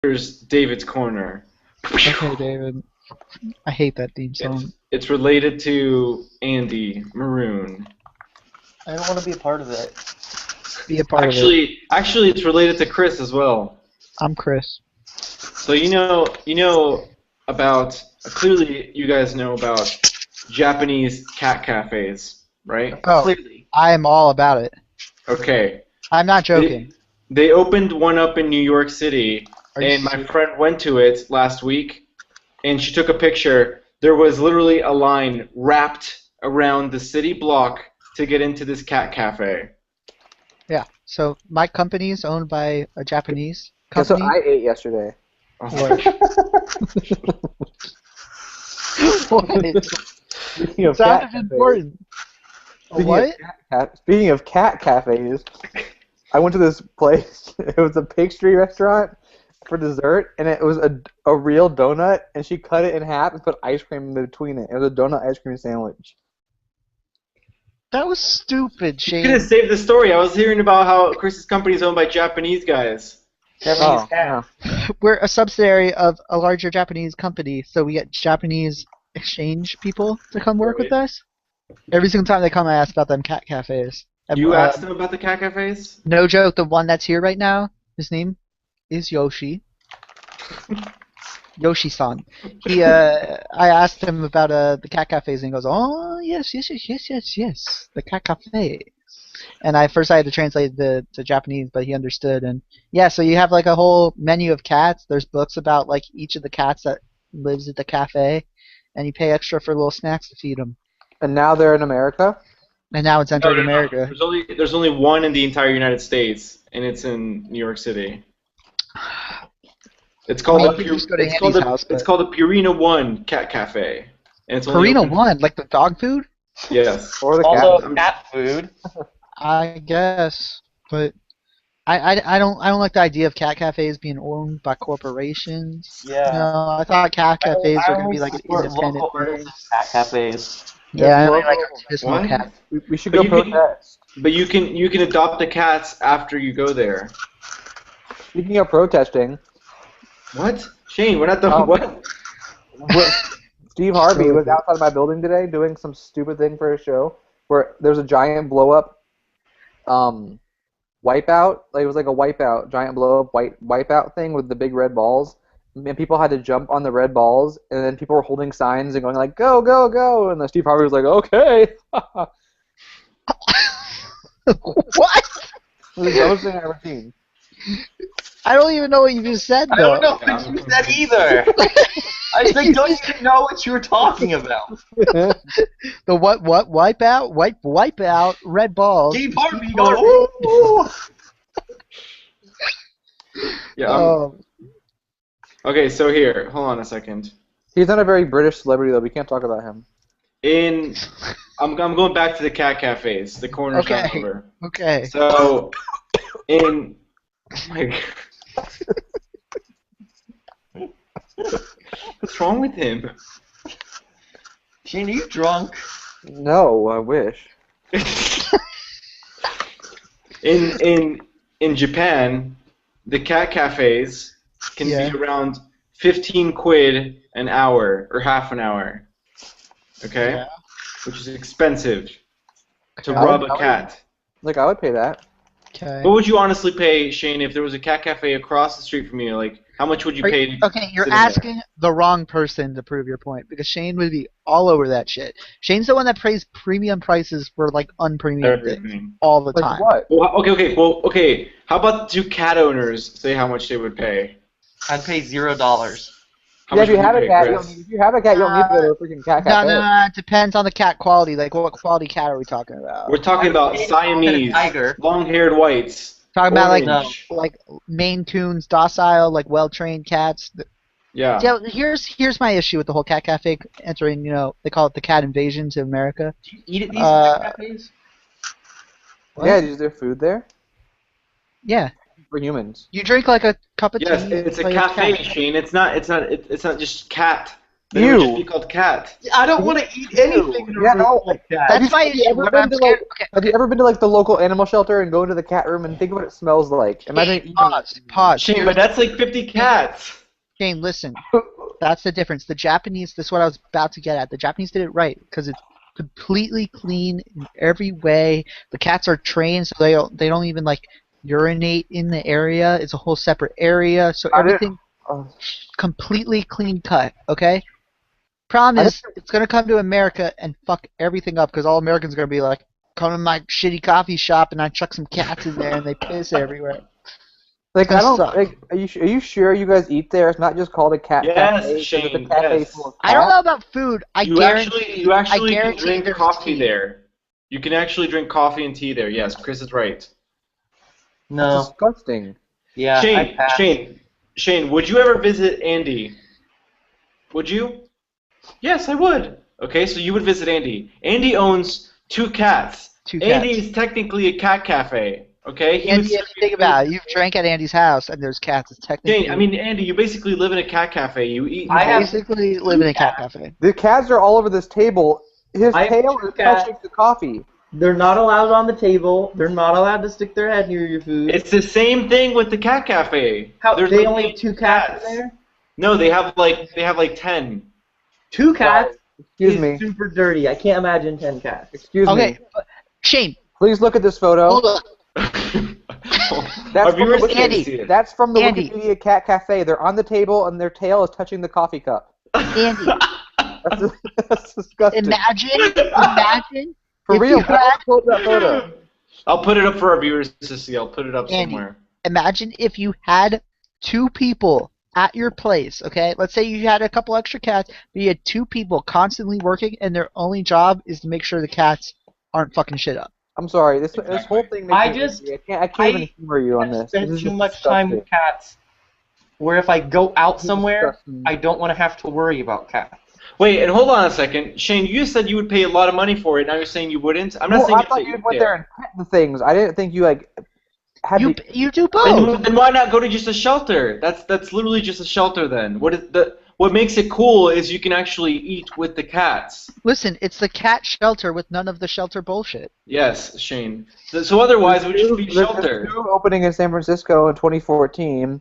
Here's David's Corner. Okay, David. I hate that theme song. It's related to Andy Maroon. I don't want to be a part of it. Be a part of it. Actually, it's related to Chris as well. I'm Chris. So you know about clearly you guys know about Japanese cat cafes, right? Oh, Clearly. I am all about it. Okay. I'm not joking. They opened one up in New York City, and my friend went to it last week, and she took a picture. There was literally a line wrapped around the city block to get into this cat cafe. Yeah. So my company is owned by a Japanese Guess what company. I ate yesterday? Speaking of cat Sounded important. Speaking of cat cafes, I went to this place. It was a pastry restaurant for dessert, and it was a real donut, and she cut it in half and put ice cream in between it. It was a donut ice cream sandwich. That was stupid, You Shane. could have saved the story. I was hearing about how Chris's company is owned by Japanese guys. Japanese cat. We're a subsidiary of a larger Japanese company, so we get Japanese exchange people to come work with us. Every single time they come, I ask about them cat cafes. You asked them about the cat cafes? No joke, the one that's here right now, his name is Yoshi. Yoshi-san. I asked him about the cat cafes, and he goes, "Oh, yes, the cat cafe." And I had to translate to Japanese, but he understood. And yeah, so you have like a whole menu of cats. There's books about like each of the cats that lives at the cafe, and you pay extra for little snacks to feed them. And now they're in America? And now it's entered America. There's only one in the entire United States, and it's in New York City. It's called the Purina One Cat Cafe. And it's only Purina One, like the dog food? Yes. Or the Also, cat food. I guess, but I don't like the idea of cat cafes being owned by corporations. Yeah. No, I thought cat cafes were gonna be like an independent local thing. artists cat cafes. Yeah, I Local- like small What? cat. We should But go you can- protest. But you can adopt the cats after you go there. Speaking of protesting, What? Shane, we're not the what? Steve Harvey was outside my building today doing some stupid thing for a show where there's a giant blow-up wipeout. Like, it was like a wipeout, giant blow-up wipeout thing with the big red balls. And people had to jump on the red balls, and then people were holding signs and going like, "Go, go, go!" And then Steve Harvey was like, "Okay." What? It was the dumbest thing I've ever seen. I don't even know what you just said. I Though. don't know what you said either. I think, don't even know what you were talking about. The what wipe out red balls. Steve Harvey going, ooh. Yeah. Okay, so here, hold on a second. He's not a very British celebrity though. We can't talk about him. I'm going back to the cat cafes, the corner shop Okay. over. Okay. So, oh my God. What's wrong with him? Shane, are you drunk? No, I wish. In Japan, the cat cafes can be around 15 quid an hour or half an hour. Okay? Yeah. Which is expensive to I rub would- a cat. Like, I would pay that. Okay. What would you honestly pay, Shane, if there was a cat cafe across the street from you? Like, how much would you pay? Okay, you're sit in there? asking the wrong person to prove your point because Shane would be all over that shit. Shane's the one that pays premium prices for like unpremium things Everything. all the Like time. what? Well, okay. How about do cat owners say how much they would pay? I'd pay $0. How Yeah, much if you would have a pay, cat, Chris? if you have a cat, you don't need to go to a freaking cat No, cafe. no, it depends on the cat quality. Like, what quality cat are we talking about? We're talking about I'd Siamese, tiger. long-haired whites. Talking about orange. like Maine Coons, docile, like well-trained cats. Yeah. Yeah, here's my issue with the whole cat cafe entering. You know, they call it the cat invasion to America. Do you eat at these cat cafes? Yeah, is there food there? Yeah, For humans. you drink like a cup of Yes, tea. it's a like cafe, cat. Shane. It's not just cat Then it would just Ew. be called cat. I don't want to eat anything in a Yeah, room no. like that. That's my Have you issue. ever What been I'm to, scared. like, Have you ever been to like the local animal shelter and go into the cat room and think what it smells like? Imagine eating Pause. Shane, but that's like 50 cats. Shane, listen. That's the difference. The Japanese. This is what I was about to get at. The Japanese did it right because it's completely clean in every way. The cats are trained, so they don't even like urinate in the area. It's a whole separate area, so everything completely clean cut. Okay. Problem is, it's gonna come to America and fuck everything up because all Americans are gonna be like, come to my shitty coffee shop and I chuck some cats in there and they piss everywhere. Like, It's I don't. suck. Like, are you sure you guys eat there? It's not just called a cat Yes, cafe. 'Cause Shane, it's a cafe yes. full of I don't cats. know about food. You actually can guarantee drink there's coffee tea. there. You can actually drink coffee and tea there. Yes, Chris is right. No. It's disgusting. Yeah. I Shane, passed. Shane, would you ever visit Andy? Would you? Yes, I would. Okay, so you would visit Andy. Andy owns 2 cats. Andy is technically a cat cafe. Okay, Andy, if you think about it, you've drank at Andy's house and there's cats. It's technically. Shane, I mean, Andy, you basically live in a cat cafe. You eat. I have- basically live in a cat cafe. The cats are all over this table. His I have tail 2 is cats. touching the coffee. They're not allowed on the table. They're not allowed to stick their head near your food. It's the same thing with the cat cafe. How There's they like only have 8 2 cats in there? No, they have like 10. 2 cats? Excuse is me. super dirty. I can't imagine 10 cats. Excuse Okay, me. Shane, Please look at this photo. hold up. That's Our from viewers the can't Andy. see it. That's from the Andy. Wikipedia Cat Cafe. They're on the table and their tail is touching the coffee cup. Andy, That's disgusting. imagine For if real, you had- I pulled that photo. I'll put it up for our viewers to see. I'll put it up Andy. somewhere. imagine if you had 2 people at your place, okay? Let's say you had a couple extra cats, but you had 2 people constantly working, and their only job is to make sure the cats aren't fucking shit up. I'm sorry. This whole thing makes I me just- angry. I can't even humor you on I this. spend This is too just much time disgusting. with cats. Where if I go out This is somewhere, disgusting. I don't want to have to worry about cats. Wait, and hold on a second. Shane, you said you would pay a lot of money for it. Now you're saying you wouldn't? I'm not Well, saying I you thought have to you eat went there and pet the things. I didn't think you like had You to. you do both. Then why not go to just a shelter? That's literally just a shelter then. What makes it cool is you can actually eat with the cats. Listen, it's the cat shelter with none of the shelter bullshit. Yes, Shane. So otherwise it would just be There's shelter. a new opening in San Francisco in 2014.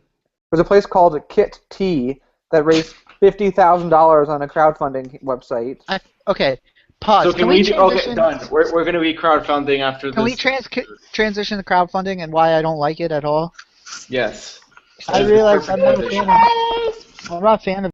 There's a place called Kit Tea that raised $50,000 on a crowdfunding website. Okay, pause. So can we okay, transition? done. We're going to be crowdfunding after this. Can we transition to crowdfunding and why I don't like it at all? Yes. I realize I'm not a fan of